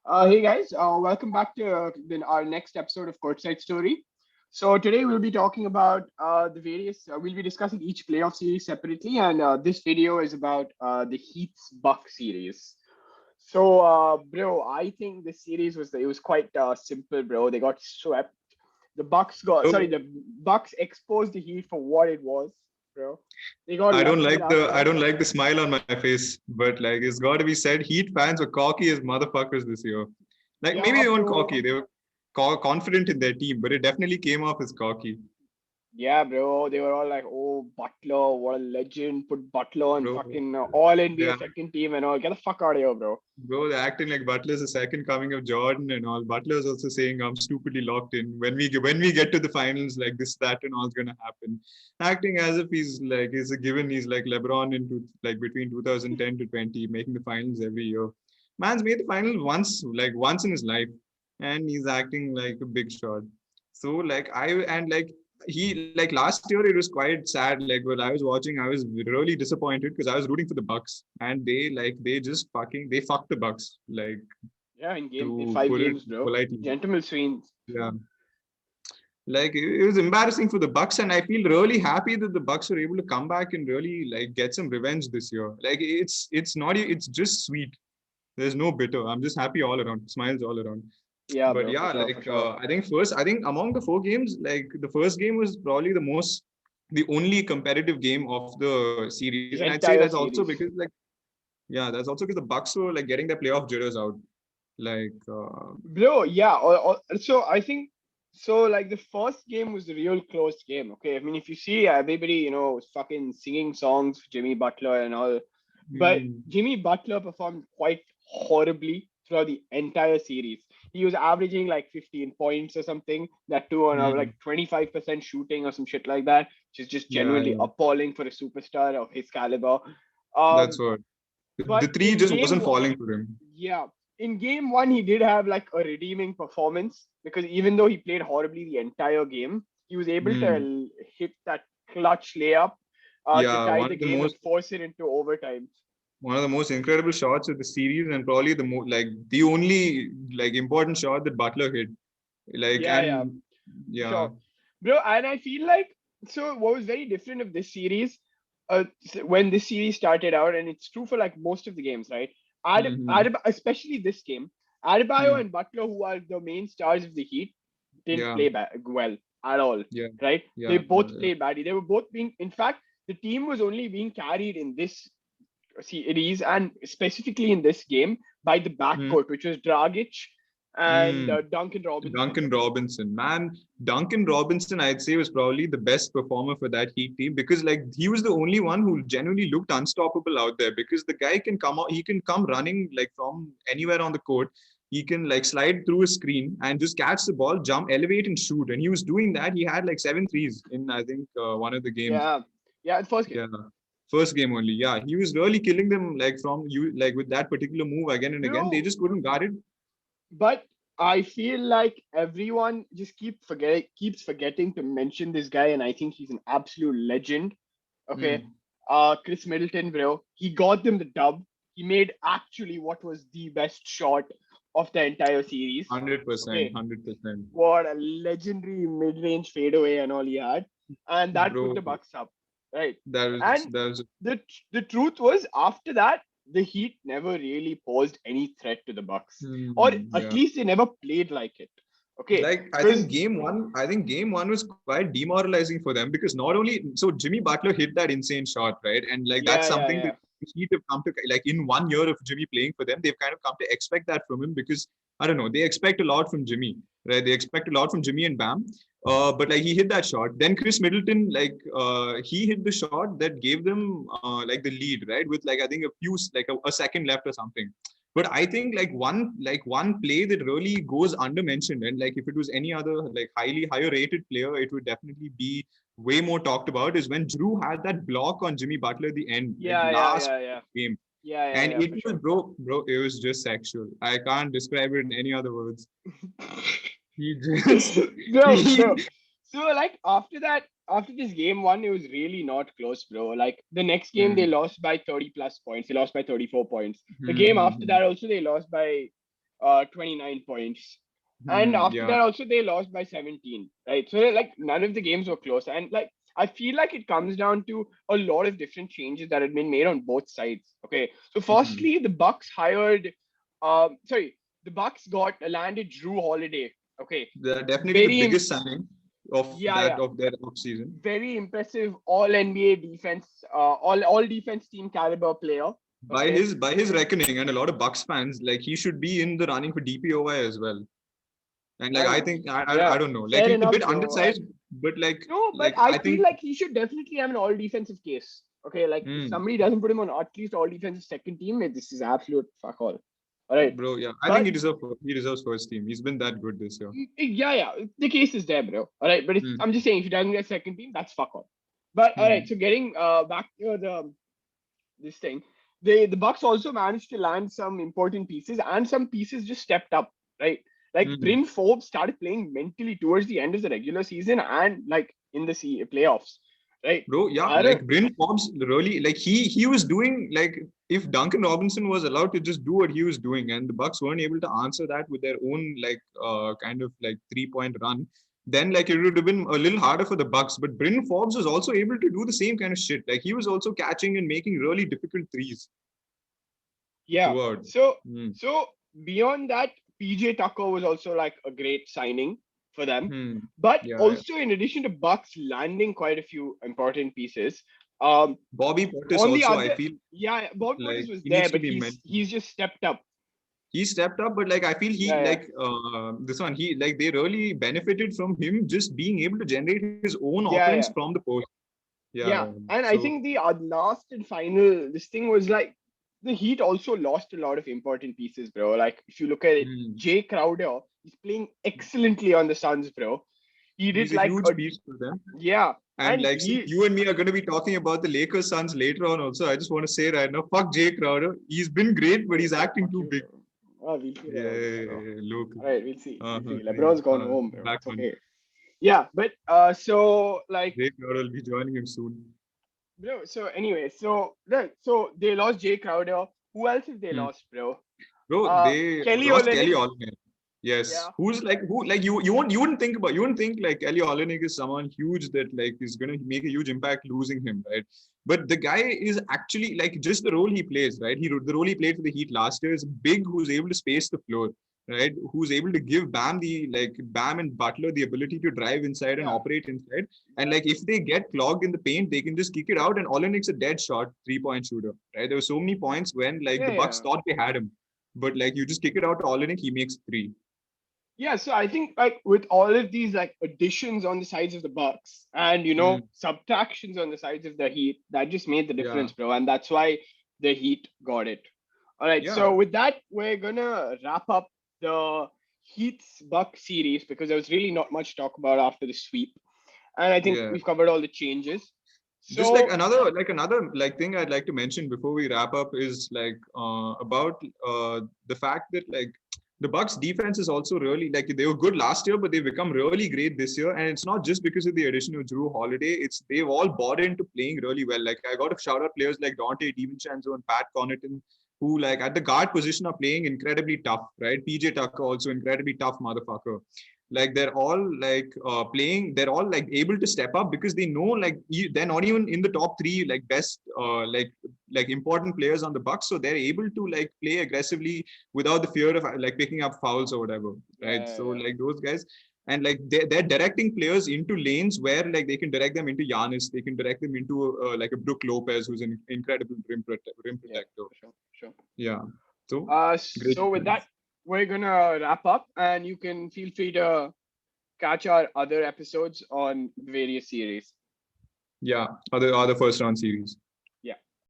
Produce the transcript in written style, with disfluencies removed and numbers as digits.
Hey guys, welcome back to our next episode of Courtside Story. So today we'll be talking about the various. We'll be discussing each playoff series separately, and this video is about the Heat's Buck series. So, bro, I think this series was quite simple, bro. They got swept. So The Bucks exposed the Heat for what it was, bro. They got I don't lucky like the I after. don't like the smile on my face, but like it's got to be said, Heat fans were cocky as motherfuckers this year. Like maybe Yeah, they weren't bro. cocky, they were confident in their team, but it definitely came off as cocky, Yeah, bro. They were all like, "Oh, Butler, what a legend! Put Butler on bro. fucking all They NBA are, second team and all. Get the fuck out of here, bro." they're acting like Butler's the second coming of Jordan and all. Butler's also saying I'm stupidly locked in. When we get to the finals, like this, that, and all's gonna happen. Acting as if he's like is a given. He's like LeBron into like between 2010 to 20, making the finals every year. Man's made the finals once in his life, and he's acting like a big shot. So like I and like he like last year it was quite sad. Like when I was watching, I was really disappointed because I was rooting for the Bucks, and they just they fucked the Bucks like Yeah, in to five put it games, bro. politely. Gentlemen swings. Yeah, like it was embarrassing for the Bucks, and I feel really happy that the Bucks were able to come back and really like get some revenge this year. Like it's just sweet. There's no bitter. I'm just happy all around, smiles all around. Yeah, But bro, for yeah, sure, for sure. I think among the four games, like the first game was probably the only competitive game of the series, and The I'd say that's entire also because series. like yeah, that's also because the Bucks were like getting their playoff jitters out. Like Bro, yeah. So I think so. Like the first game was a real close game. Okay, I mean, if you see everybody, was fucking singing songs for Jimmy Butler and all, but hmm, Jimmy Butler performed quite horribly throughout the entire series. He was averaging like 15 points or something. That too on hmm, like 25% shooting or some shit like that, which is just yeah, genuinely yeah, appalling for a superstar of his caliber. that's Um, what the but three in just wasn't game falling for him. yeah. In game one, he did have like a redeeming performance because even though he played horribly the entire game, he was able to Hmm. hit that clutch layup to Yeah, tie the game and force it into overtime. one of the most incredible shots of the series, and probably the only like important shot that Butler hit. Like Yeah, yeah, and for yeah. sure. Bro, and I feel like so what was very different of this series, when this series started out, and it's true for like most of the games, right? Hmm. Especially this game, Adebayo Hmm. and Butler, who are the main stars of the Heat, didn't Yeah, play well at all, yeah, right? They yeah, both played badly. They were both being, in fact, the team was only being carried in this series and specifically in this game by the yeah. backcourt, which was Dragic and Mm. Duncan Robinson. Duncan Robinson, man, Duncan Robinson, I'd say was probably the best performer for that Heat team because like he was the only one who genuinely looked unstoppable out there because the guy can come out, he can come running like from anywhere on the court. He can like slide through a screen and just catch the ball, jump, elevate, and shoot. And he was doing that. He had like seven threes in I think one of the games. Yeah, yeah, first game. Yeah, first game only. Yeah, he was really killing them like from you like with that particular move again and again. They Bro, just couldn't guard it. but I feel like everyone just keeps forgetting to mention this guy, and I think he's an absolute legend. Okay, Mm. Chris Middleton, bro, he got them the dub. He made actually what was the best shot of the entire series. 100%, Okay, 100%. what a legendary mid-range fadeaway and all he had, and that put Bro, the Bucks up, right? that And was the truth was after that the Heat never really posed any threat to the Bucks, or at yeah. least they never played like it. Okay, Like because I think game one was quite demoralizing for them because not only so Jimmy Butler hit that insane shot, right? And like that's yeah, yeah, something that yeah, the Heat have come to like in 1 year of Jimmy playing for them, they've kind of come to expect that from him because I don't know, they expect a lot from Jimmy, right? They expect a lot from Jimmy and Bam. But like he hit that shot. Then Chris Middleton, he hit the shot that gave them like the lead, right? With like I think a few like a second left or something. But I think like one play that really goes under mentioned, and like if it was any other like highly higher rated player, it would definitely be way more talked about. Is when Drew had that block on Jimmy Butler at the end, like yeah, yeah, last yeah, yeah, game, yeah, yeah, and yeah, it for was sure. it was just sexual. I can't describe it in any other words. He just Bro. he So like after that, after this game one, it was really not close, bro. Like the next game they Hmm, lost by 30 plus points. They lost by 34 points. The hmm, game hmm, after hmm. that also they lost by 29 points. And after Yeah. that, also they lost by 17, right? So like none of the games were close. And like I feel like it comes down to a lot of different changes that had been made on both sides. Okay. So Mhm. firstly, the Bucks hired the Bucks got landed Drew Holiday. Okay. They're definitely the Very biggest signing of yeah, their off season. very impressive all NBA defense, all defense team caliber player. Okay. By his reckoning, and a lot of Bucks fans, like he should be in the running for DPOY as well. And like I And think I yeah, don't know, like fair he's a enough, bit bro. undersized, but No, but like I I feel think, like he should definitely have an all defensive case. Okay, like if hmm, somebody doesn't put him on at least all defensive second team, this is absolute fuck all. All right. bro, yeah, I think But he deserves first team. He's been that good this year. yeah, the case is there, bro. All right, but Hmm. I'm just saying if he doesn't get second team, that's fuck all. But all right, Hmm. so getting back to the this thing, the Bucks also managed to land some important pieces, and some pieces just stepped up, right? Like Hmm. Bryn Forbes started playing mentally towards the end of the regular season and like in the playoffs, right? Bro, yeah, I don't, like Bryn Forbes really like he was doing like if Duncan Robinson was allowed to just do what he was doing, and the Bucks weren't able to answer that with their own like kind of like 3-point run, then like it would have been a little harder for the Bucks. But Bryn Forbes was also able to do the same kind of shit. Like he was also catching and making really difficult threes yeah. throughout. So Hmm. so beyond that, PJ Tucker was also like a great signing for them. Hmm. But Yeah, yeah. also in addition to Bucks landing quite a few important pieces, um, Bobby Portis on the also, I other, feel yeah, Bob Portis like was he there, needs to but be he's mentioned. he's just stepped up. He stepped up, but like I feel he Yeah, yeah, like this one he like they really benefited from him just being able to generate his own offense yeah, yeah. from the post. Yeah. Yeah, and I So think the last and final this thing was like the Heat also lost a lot of important pieces, bro. Like if you look at it, hmm, Jay Crowder is playing excellently on the Suns, bro. He did he's a like huge a piece for them. yeah, And and like since he you and me are going to be talking about the Lakers Suns later on, also I just want to say right now, fuck Jay Crowder. He's been great, but he's bro, acting fuck too you, big. bro. Oh, we'll figure it out later, bro. Yeah, look. All right, we'll see. We'll see. Crazy. LeBron's gone home, bro. Back It's on. okay. Yeah, but so like Jay Crowder will be joining him soon. bro. So anyway, so right, so they lost Jay Crowder. Who else have they Hmm. lost, bro? Bro, they Kelly lost Kelly Olynyk. Olynyk. Yes, Yeah. who's like who like you wouldn't think like Kelly Olynyk is someone huge that like is gonna make a huge impact losing him, right? But the guy is actually like just the role he plays, right? The role he played for the Heat last year is big, who's able to space the floor, right? Who's able to give Bam and Butler the ability to drive inside and Yeah. operate inside. And like if Exactly. they get clogged in the paint, they can just kick it out. And Olynyk's a dead shot 3-point shooter, right? There were so many points when like Yeah, the Bucks yeah. thought they had him, but like you just kick it out to Olenek, he makes three. Yeah, so I think like with all of these like additions on the sides of the Bucks and Mm, subtractions on the sides of the Heat, that just made the yeah, difference, bro. And that's why the Heat got it. All right, yeah, so with that, we're gonna wrap up the Heat's Bucks series because there was really not much to talk about after the sweep. And I think yeah. we've covered all the changes. Just So another like thing I'd like to mention before we wrap up is like about the fact that like the Bucks defense is also really like they were good last year, but they've become really great this year. And it's not just because of the addition of Drew Holiday. It's they've all bought into playing really well. Like I got to shout out players like Dante DiVincenzo and Pat Connaughton, who like at the guard position are playing incredibly tough, right? PJ Tucker also incredibly tough motherfucker. Like they're all like playing, they're all like able to step up because they know like they're not even in the top three like best like important players on the Bucks, so they're able to like play aggressively without the fear of like picking up fouls or whatever, right? yeah, So yeah. like those guys, and like they're directing players into lanes where like they can direct them into Giannis, they can direct them into like a Brook Lopez who's an incredible rim Yeah, protector. for sure, for sure. Yeah, so great. So with that, we're gonna wrap up, and you can feel free to catch our other episodes on the various series. Yeah, other first round series.